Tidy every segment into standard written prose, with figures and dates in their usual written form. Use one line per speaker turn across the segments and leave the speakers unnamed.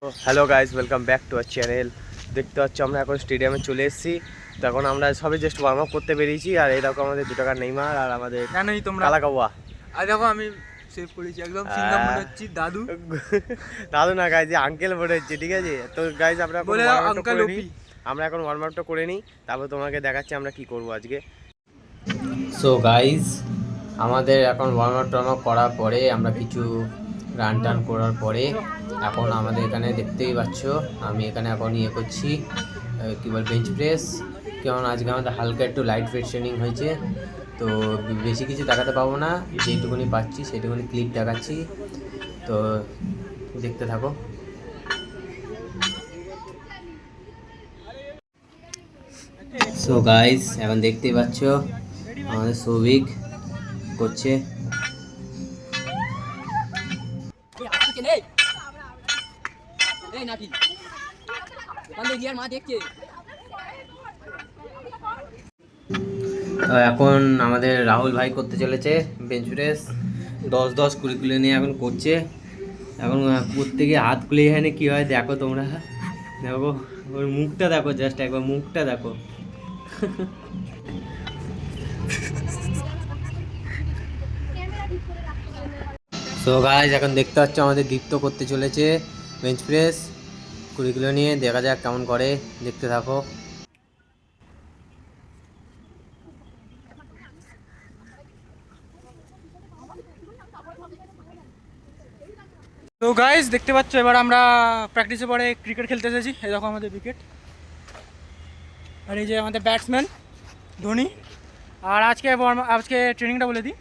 Hello guys, welcome back to our channel. দেখতে পাচ্ছি আমরা এখন স্টেডিয়ামে চলে এসেছি। তো এখন আমরা সবাই জাস্ট ওয়ার্ম আপ করতে বেরিয়েছি। আর এই দেখো আমাদের 2 টাকার নেইমার আর আমাদের
জানোই তোমরা
কালা কাওয়া।
আর দেখো আমি সেভ করেছি একদম সিঙ্গাম মনে হচ্ছে দাদু
দাদু না গাইজ, আঙ্কেল মনে হচ্ছে। ঠিক আছে, তো গাইজ আমরা এখন
বলে
ওয়ার্ম আপটা
আঙ্কেল
করে
ওপি।
নিই। আমরা এখন ওয়ার্ম আপটা করে নিই, তারপর তোমাকে দেখাচ্ছি আমরা কি করব আজকে। সো গাইজ, আমাদের এখন ওয়ার্ম আপ করার পরে আমরা কিছু রান টান করার পরে এখন আমাদের এখানে দেখতেই পাচ্ছ আমি এখানে এখন করছি কী বল বেঞ্চ প্রেস। কেমন আজকে আমাদের হালকা একটু লাইট ওয়েট ট্রেনিং হয়েছে, তো বেশি কিছু দেখাতে পাবো না, যেটুকুনি পাচ্ছি সেটুকুনি ক্লিপ দেখাচ্ছি, তো দেখতে থাকো। সো গাইস, এখন দেখতেই পাচ্ছ আমাদের সৌভিক করছে। এখন আমাদের রাহুল ভাই করতে চলেছে বেঞ্চ প্রেস 10-10 কুড়ি নিয়ে এখন করছে। এখন করতে গিয়ে হাত খুলে এখানে কী হয় দেখো তোমরা, দেখো ওর মুখটা দেখো, জাস্ট একবার মুখটা দেখো। সো গাইস, এখন দেখতে পাচ্ছ আমাদের দীপ্ত করতে চলেছে বেঞ্চ প্রেস 20 কিলো নিয়ে। দেখা যাক কেমন করে, দেখতে থাকো।
তো গাইস দেখতে পাচ্ছ এবার আমরা প্র্যাকটিসে পরে ক্রিকেট খেলতে এসেছি। এই দেখো আমাদের উইকেট, আর এই যে আমাদের ব্যাটসম্যান ধোনি। আর আজকে ট্রেনিংটা বলে দিই।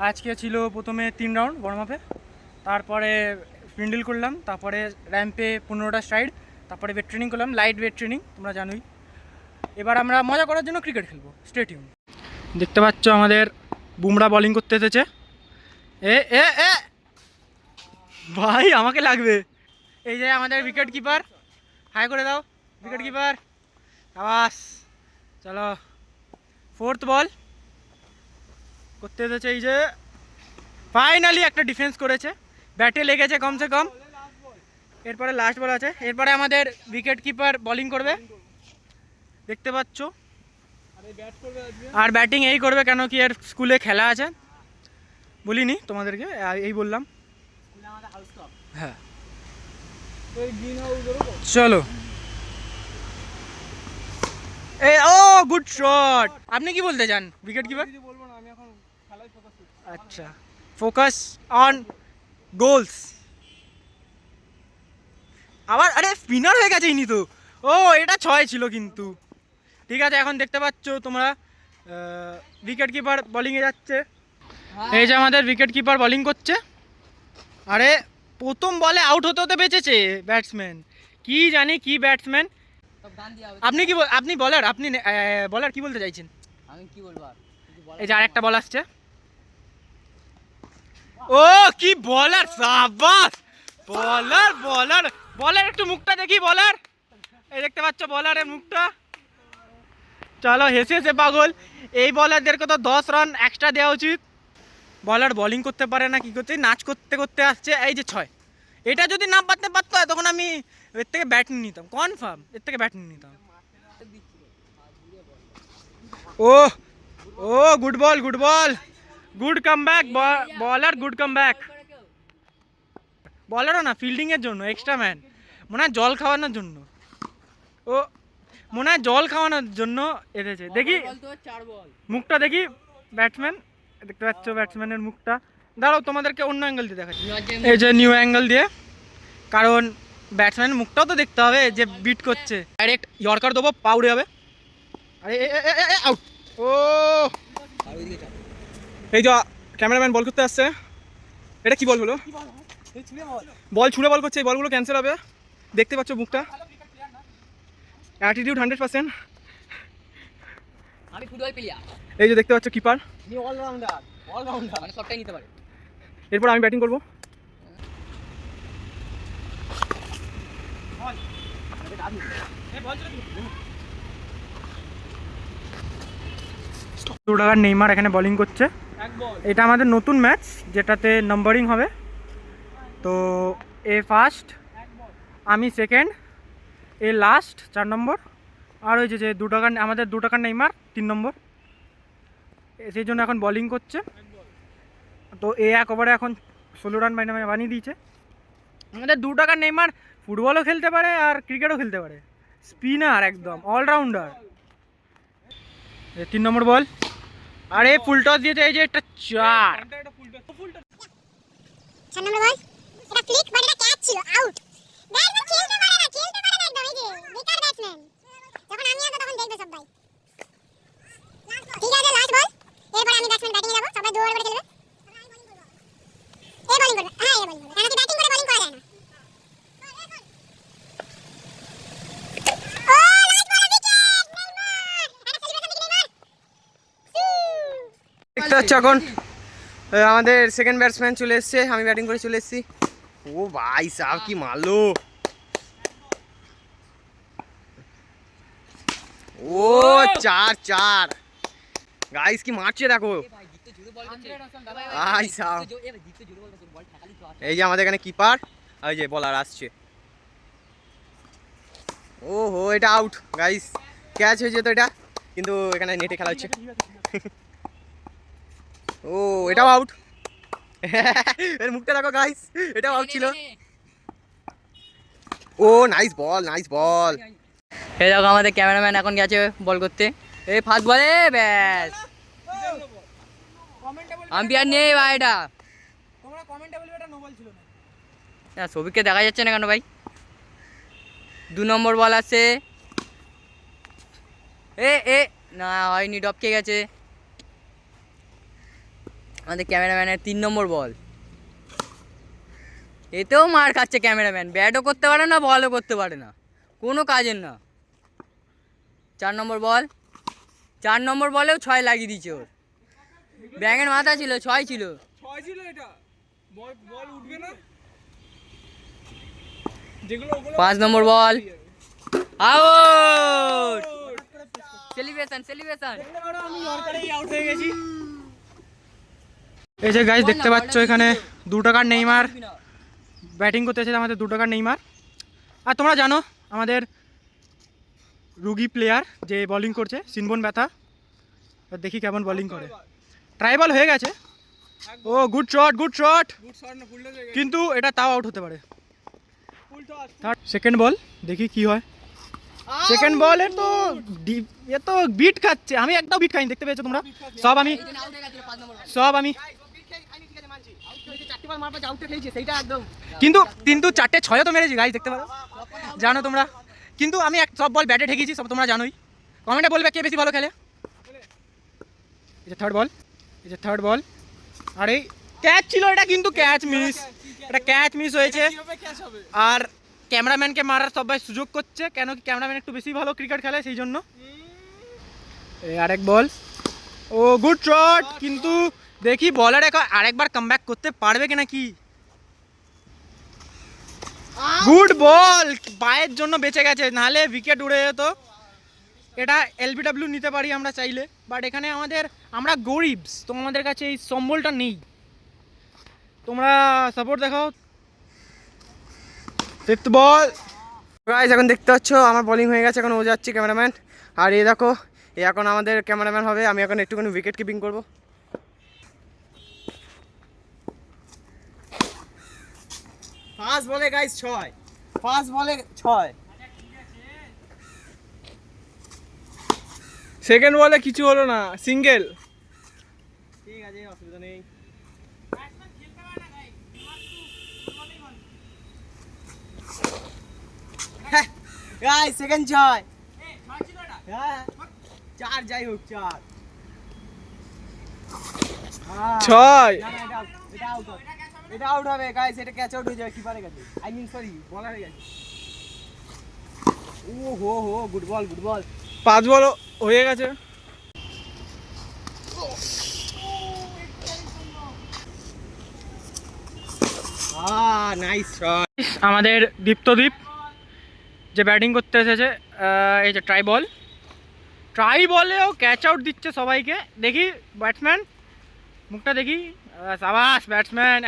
আজকে ছিল প্রথমে 3 রাউন্ড ওয়ার্ম আপে, তারপরে স্পিন্ডল করলাম, তারপরে র্যাম্পে 15টা স্ট্রাইড, তারপরে ওয়েট ট্রেনিং করলাম, লাইট ওয়েট ট্রেনিং, তোমরা জানোই। এবার আমরা মজা করার জন্য ক্রিকেট খেলবো। Stay tune. দেখতে পাচ্ছ আমাদের বুমরা বোলিং করতে এসেছে। এ এ এ ভাই আমাকে লাগবে। এই যে আমাদের উইকেট কিপার, হাই করে দাও উইকেট কিপার, আবাস। চলো, 4th বল করতে এসেছে। এই যে ফাইনালি একটা ডিফেন্স করেছে, ব্যাটে লেগেছে কমসে কম। এরপরে লাস্ট বল আছে, এরপরে আমাদের উইকেট কিপার বোলিং করবে দেখতে পাচ্ছ। আর ব্যাটিং এই করবে, কেন কি এর স্কুলে খেলা আছে, বলিনি তোমাদেরকে, এই বললাম। হ্যাঁ চলো। এই ও গুড শট। আপনি কি বলতে চান উইকেট কিপার? আচ্ছা, ফোকাস অন গোলস। আবার আরে স্পিনার হয়ে গেছে ইনি তো। ও এটা 6 ছিল কিন্তু। ঠিক আছে, এখন দেখতে পাচ্ছ তোমরা উইকেট কিপার বোলিংয়ে যাচ্ছে। এই যে আমাদের উইকেট কিপার বোলিং করছে। আরে প্রথম বলে আউট হতে হতে বেঁচেছে ব্যাটসম্যান, কি জানি কি ব্যাটসম্যান। আপনি কি আপনি বলার, আপনি বলার কি বলতে চাইছেন?
আমি কি বলবো আর?
এই যে আরেকটা বল আসছে। ও কি বলার, সাবাস বলার বলার বলার। একটু মুখটা দেখি বলার, এই দেখতে পাচ্ছ বলারের মুখটা। চলো, হেসে হেসে পাগল। এই বলারদেরকে তো 10 রান এক্সট্রা দেওয়া উচিত। বলার বোলিং করতে পারে না, কি করতে নাচ করতে করতে আসছে। এই যে 6, এটা যদি না পারতে পারতো তখন আমি এর থেকে ব্যাট নিয়ে নিতাম, কনফার্ম এর থেকে ব্যাট নিয়ে নিতাম। ও ও good ball, good ball, good comeback bowler, good comeback. বলারও না, ফিল্ডিংয়ের জন্য এক্সট্রা ম্যান, মনে হয় জল খাওয়ানোর জন্য। ও মনে হয় জল খাওয়ানোর জন্য এসেছে। দেখি মুখটা দেখি ব্যাটসম্যান, দেখতে পাচ্ছ ব্যাটসম্যানের মুখটা। দাঁড়াও তোমাদেরকে অন্য অ্যাঙ্গেল দিয়ে দেখাচ্ছি। এই যে নিউ অ্যাঙ্গেল দিয়ে, কারণ ব্যাটসম্যানের মুখটাও তো দেখতে হবে যে বিট করছে। ডাইরেক্ট ইয়র্কার দেবো, পা উড়ে যাবে। আরে আউট। ও এই যে ক্যামেরাম্যান বল করতে আসছে। এটা কি বল হলো? বল ছুঁড়ে বল করছে, এই বলগুলো ক্যান্সেল হবে। দেখতে পাচ্ছ মুখটা, অ্যাটিটিউড 100%।
আমি ফুটবল প্লেয়ার,
এই যে দেখতে পাচ্ছ কিপার,
আমি অলরাউন্ডার, অলরাউন্ডার মানে সবটাই নিতে পারে।
এরপর আমি ব্যাটিং করব। টাকার নেইমার এখানে বোলিং করছে। এটা আমাদের নতুন ম্যাচ, যেটাতে নাম্বারিং হবে। তো এ ফার্স্ট, আমি সেকেন্ড, এ লাস্ট 4 নম্বর, আর ওই যে 2 টাকার আমাদের 2 টাকার নেইমার 3 নম্বর, সেই জন্য এখন বোলিং করছে। তো এ 1 ওভারে এখন 16 রান বানিয়ে দিয়েছে। আমাদের 2 টাকার নেইমার ফুটবলও খেলতে পারে আর ক্রিকেটও খেলতে পারে, স্পিনার একদম অলরাউন্ডার। 3 নম্বর বল, আরে ফুল টস দিয়েছে, এই যে এটা 4।
4 নম্বর বল, এটা ফ্লিক বাট এটা ক্যাচ ছিল, আউট। ব্যাটসম্যান খেলতে পারে না একদম, এই যে বেকার ব্যাটসম্যান। যখন আমি আসবো তখন দেখবে সবাই। ঠিক আছে, লাস্ট বল, এরপর আমি ব্যাটসম্যান ব্যাটিং এ যাব, সবাই 2 ওভার করে খেলবে। বোলিং করবে, হ্যাঁ বোলিং করবে, কারণ ব্যাটিং করে বোলিং করা যায় না। ও লাস্ট বল, উইকেট, নেইমার, এটা সেলিব্রেশন দেখি নেইমার।
দেখতে হচ্ছে এখন আমাদের সেকেন্ড ব্যাটসম্যান চলে এসছে, আমি ব্যাটিং করে চলে এসেছি। ও ভাই সাহেব কি মারলো, ও 4-4 গাইস কি মারছে দেখো
ভাই জিততে জোরে বল করছে
ভাই সাহেব।
এ ভাই জিততে জোরে বল করছে, বল ঠেকালি তো আসে।
এই যে আমাদের এখানে কিপার, আর এই যে বলার আসছে। ও হো, এটা আউট গাইস, ক্যাচ হয়েছে তো এটা, কিন্তু এখানে নেটে খেলা হচ্ছে। ও এটাও আউট, এর মুখটা দেখো গাইস, এটাও আউট ছিল। ও নাইস বল, নাইস বল।
এই দেখো আমাদের ক্যামেরাম্যান এখন গেছে বল করতে, এই ফাস্ট বলে ব্যাস। আম্পায়ার নেই ভাই, এটা
তোমরা কমেন্টে বলবে এটা নো বল ছিল না।
সবিককে দেখা যাচ্ছে না কেন ভাই? 2 নম্বর বল আছে, এ না হয়নি, ডপকে গেছে। আমাদের ক্যামেরাম্যানের 3 নম্বর বল, এতেও মার খাচ্ছে ক্যামেরাম্যান, ব্যাটও করতে পারে না বলও করতে পারে না, কোনো কাজের না। 4 নম্বর বল, 4 নম্বর বলেও 6 লাগিয়ে দিয়েছে ওর, ব্যাঙের মাথা ছিল, 6 ছিল।
এটা বল উঠবে না, যেগুলো
5 নম্বর বল, আউট। সেলিব্রেশন
আমি ইয়র্কারেই আউট হয়ে গেছি। এই যে গাইস দেখতে পাচ্ছ এখানে 2 টাকার নেইমার ব্যাটিং করতে এসেছে, আমাদের 2 টাকার নেইমার। আর তোমরা জানো আমাদের রুগী প্লেয়ার যে বোলিং করছে, সিনবন ব্যথা, দেখি কেমন বোলিং করে। ট্রাইবল হয়ে গেছে, ও গুড শট, কিন্তু এটা তাও আউট হতে পারে। সেকেন্ড বল, দেখি কি হয়। সেকেন্ড বল এ তো বিট খাচ্ছে, আমি একটাও বিট খাইনি, দেখতে পেয়েছো তোমরা সব। আমি কিন্তু 4টে 6 তো মেরেছি গাইস, দেখতে পারো, জানো তোমরা। কিন্তু আমি সব বল ব্যাটে ঠেকিয়েছি, সব তোমরা জানোই। কমেন্টে বলবে কে বেশি ভালো খেলে। এই যে থার্ড বল, আরে ক্যাচ ছিল এটা, কিন্তু ক্যাচ মিস হয়েছে। আর ক্যামেরাম্যানকে মারার সবাই সুযোগ করছে, কেন কি ক্যামেরাম্যান একটু বেশি ভালো ক্রিকেট খেলে, সেই জন্য। আরেক বল, ও গুড শট, কিন্তু দেখি বলার আরেকবার কামব্যাক করতে পারবে কিনা কি। গুড বল, পায়ের জন্য বেঁচে গেছে, নাহলে উইকেট উড়ে যেত। এটা LBW নিতে পারি আমরা চাইলে, বাট এখানে আমরা গরিবস, তো আমাদের কাছে এই সম্বলটা নেই। তোমরা সাপোর্ট দেখাও। 5th বল
গাইস এখন দেখতে পাচ্ছ আমার বোলিং হয়ে গেছে, এখন ও যাচ্ছে ক্যামেরাম্যান। আর এই দেখো, এ এখন আমাদের ক্যামেরাম্যান হবে, আমি এখন একটুখানি উইকেট কিপিং করবো। ফার্স্ট বলে গাইস 6।
সেকেন্ড বলে কিছু হলো না, সিঙ্গেল।
ঠিক আছে, অসুবিধা নেই। গাইস সেকেন্ড 6, হ্যাঁ 4, যাই হোক 4।
6
এটা আউট হবে গাইস, এটা ক্যাচ আউট হয়ে যাবে কিপারের কাছে, সরি বলারের কাছে। ও হো গুড বল।
5 বল হয়ে গেছে।
Nice shot.
আমাদের দীপ্তদীপ যে ব্যাটিং করতে এসেছে, এই যে ট্রাই বলেও ক্যাচ আউট দিচ্ছে সবাইকে। দেখি ব্যাটসম্যান মুখটা দেখি, সাবাস ব্যাটসম্যান,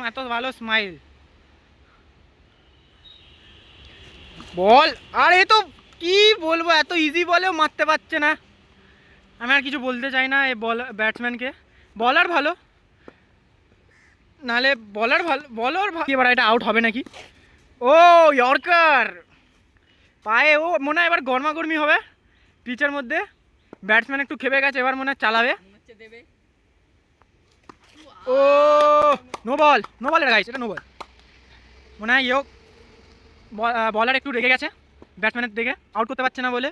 এত ভালো স্মাইল। বল, আর এ তো কি বলবো, এত ইজি বলেও মারতে পারছে না। আমি আর কিছু বলতে চাই না এই ব্যাটসম্যানকে। বলার ভালো, নাহলে বলার ভালো, বলার এবার এটা আউট হবে নাকি? ও ইয়র্কার পায়ে, ও মনে হয় এবার গরমাগরমি হবে পিচের মধ্যে। ব্যাটসম্যান একটু খেপে গেছে, এবার মনে হয় চালাবে। ও নো বল, নো বল এটা গাইস, এটা নো বল মনে হয়। বলার একটু রেগে গেছে ব্যাটসম্যানের দিকে, আউট করতে পারছে না বলে।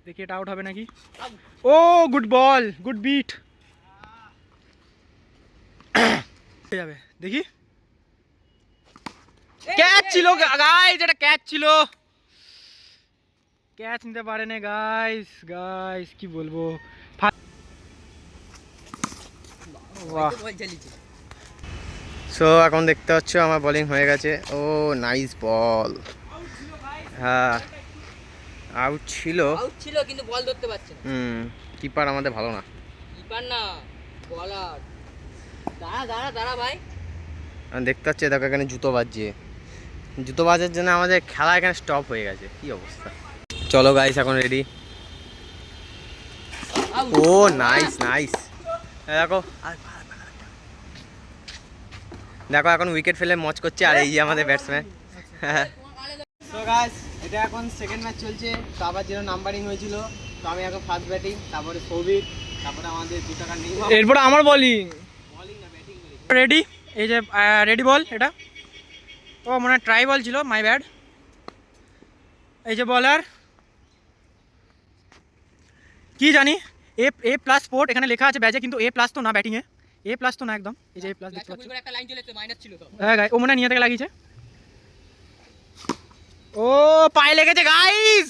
দেখি এটা আউট হবে নাকি। ও গুড বল, গুড বিট। যাবে দেখি, ক্যাচ ছিল গাইস, এটা ক্যাচ ছিল, ক্যাচ নিতে পারে না গাইস। গাইস কি বলবো। বাহ।
সো এখন দেখতে পাচ্ছ আমার বোলিং হয়ে গেছে। ও নাইস বল। হ্যাঁ আউট ছিল,
আউট ছিল কিন্তু বল ধরতে পারছে না।
কিপার আমাদের ভালো না।
কিপার না, বলার। দাঁড়া দাঁড়া দাঁড়া ভাই।
আমি দেখতে পাচ্ছি দেখো এখানে জুতো বাজছে, জুতো বাজার জন্য আমাদের খেলা এখানে স্টপ হয়ে গেছে। কি অবস্থা। চলো গাইস এখন রেডি। ও নাইস নাইস। দেখো দেখো এখন উইকেট ফেলে মজ করছে, আর এই যে আমাদের ব্যাটসম্যান। তো গাইস এটা এখন সেকেন্ড ম্যাচ চলছে। তো আবার যেন নাম্বারিং হয়েছিল, তো আমি এখন ফার্স্ট ব্যাটিং, তারপরে সৌভিক, তারপরে আমাদের 2 টাকা নেই।
এরপর আমার বোলিং রেডি। এই যে রেডি বল, এটা ও মনে হয় ট্রাই বল ছিল, মাই ব্যাড। এই যে বলার কি জানি, এ প্লাস স্পোর্ট এখানে লেখা আছে ব্যাজে, কিন্তু এ প্লাস তো না ব্যাটিংয়ে, এ প্লাস তো না একদম। এই যে এ প্লাস দেখতে পাচ্ছি।
একটা লাইন চলেছে, মাইনাস ছিল তো।
হ্যাঁ গাই, ও মনে হয় নিয়ে থেকে লাগিয়েছে। ও পায়ে লেগেছে গাইস,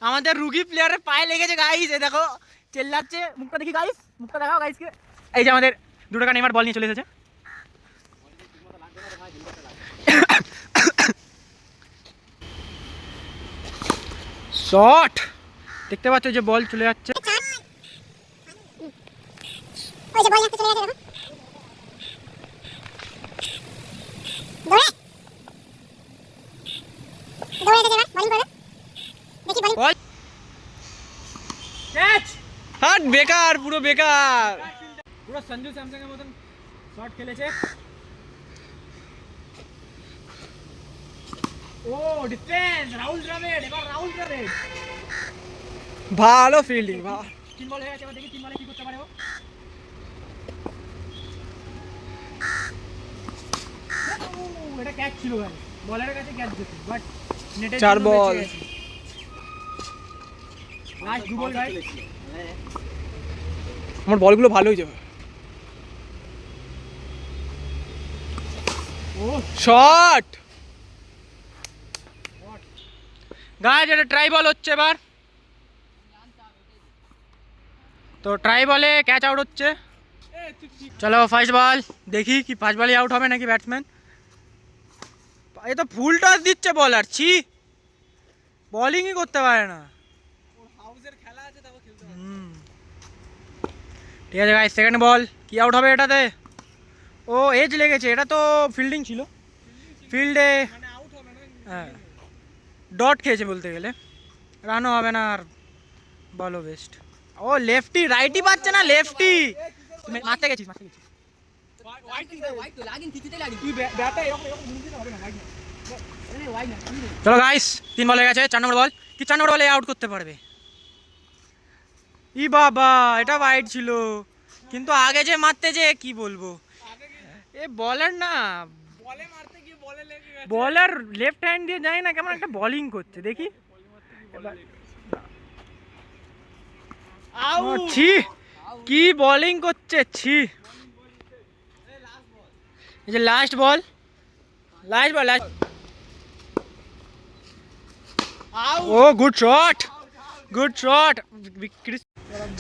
আমাদের রুগী প্লেয়ারের পায়ে লেগেছে গাইস। এই দেখো চেল্লাচ্ছে, মুখটা দেখি গাইস, মুখটা দেখাও গাইসকে। এই যে আমাদের 2 টাকা নেইমার বল নিয়ে চলে এসেছে। শট দেখতে পাচ্ছ যে বল চলে যাচ্ছে।
ওই যে বল একটা চলে গেছে, দেখো দৌড়ে দৌড়ে গেছে, এবার বোলিং করবে। দেখি বোলিং।
বল ক্যাচ, হাট বেকার, পুরো বেকার, পুরো সঞ্জু স্যামসং এর মতন শট খেলেছে। ও ডিফেন্স, রাহুল দ্রাবিড়, এবার রাহুল দ্রাবিড় ভালো ফিল্ডিং। 3 বল হয়ে গেছে, এবার দেখি 3 বলে কি করতে পারে ও। এটা ক্যাচ ছিল ভাই, বলারের কাছে ক্যাচ যেত, বাট নেটে 4 বল। লাস্ট 2 বল গাইস, আমার বলগুলো ভালো হয়ে যাবে। ও শট গাইস, এটা ট্রাই বল হচ্ছে এবার। তো ট্রাই বলে ক্যাচ আউট হচ্ছে। চলো ফার্স্ট বল, দেখি কি ফার্স্ট বলে আউট হবে নাকি ব্যাটসম্যান। এ তো ফুল টস দিচ্ছে বলার, ছি বোলিংই করতে পারে না। ঠিক আছে গাইস, সেকেন্ড বল, কি আউট হবে এটাতে? ও এজ লেগেছে, এটা তো ফিল্ডিং ছিল, ফিল্ডে হ্যাঁ ডট খেয়েছে বলতে গেলে, রানও হবে না আর বলও বেস্ট। ও লেফটি, রাইটই পাচ্ছে না, লেফটি মারতে গেছিস, মারতে গেছিস। চলো গাইস 3 বল হয়ে গেছে, 4 নম্বর বল, কি 4 নম্বর বলে আউট করতে পারবে? ই বাবা, এটা ওয়াইড ছিল, কিন্তু আগে যে মারতে যে কি বলবো, এ বলার না, বলার লেফট হ্যান্ড দিয়ে যায় না, কেমন একটা বোলিং করছে দেখি। ছি কি বোলিং করছে, ছি। এই যে last ball, last ball, last. ও good shot, good shot.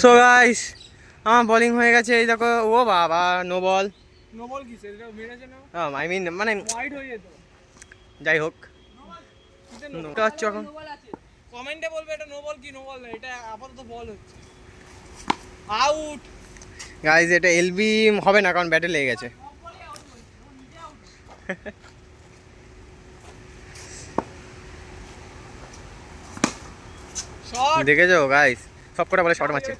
So guys আমার বোলিং হয়ে গেছে, এই দেখো। ও বাবা নো বল।
নো বল কিসে, এটা মেরেছে না,
আই মিন মানে
ওয়াইড হয়ে যেত।
যাই হোক হচ্ছে এখন।
কমেন্টে বলবে এটা নো বল কি নো বল না, এটা আপাতত বল হচ্ছে। আউট
গাইস এটা এলবি হবে না, কারণ ব্যাটে লেগে গেছে। দেখেছো গাইস, সব কটা বলে শর্ট মারছে।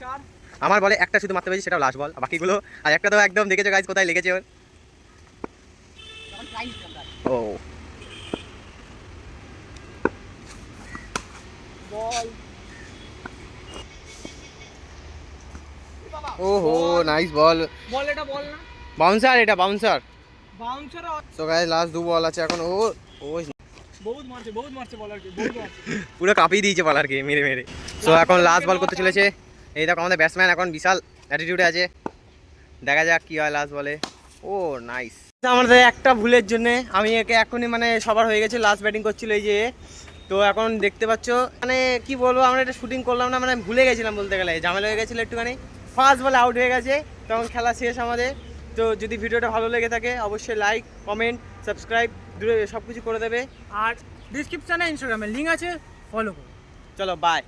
আমার বলে একটা শুধু মারতে পেরেছি, সেটা লাস্ট বল, বাকিগুলো আর একটা তো একদম দেখেছো গাইস কোথায় লেগেছে ওর। ও ওহো নাইস বল,
বল এটা বল না,
বাউন্সার, এটা bouncer.
Bouncer
so guys last দু বল আছে এখন। ও ও
বহুত মারছে বলারকে, বহুত মারছে।
পুরো কাঁপিয়ে দিয়েছে বলারকে মেরে মেরে। সো এখন লাস্ট বল করতে চলেছে। এই দেখো আমাদের ব্যাটসম্যান এখন বিশাল অ্যাটিটিউডে আছে, দেখা যাক কি হয় লাস্ট বলে। ও নাইস। আমাদের একটা ভুলের জন্য আমি একে এখনই মানে সবার হয়ে গেছে, লাস্ট ব্যাটিং করছিল এই যে। তো এখন দেখতে পাচ্ছ মানে কি বলবো, আমরা এটা শুটিং করলাম না, মানে ভুলে গেছিলাম বলতে গেলে, ঝামেলা হয়ে গেছিলো একটুখানি। ফার্স্ট বলে আউট হয়ে গেছে, তখন খেলা শেষ আমাদের। তো যদি ভিডিওটা ভালো লেগে থাকে অবশ্যই লাইক, কমেন্ট, সাবস্ক্রাইব সব কিছু করে দেবে।
আর ডিসক্রিপশনে ইনস্টাগ্রামের লিঙ্ক আছে, ফলো করো।
চলো বাই।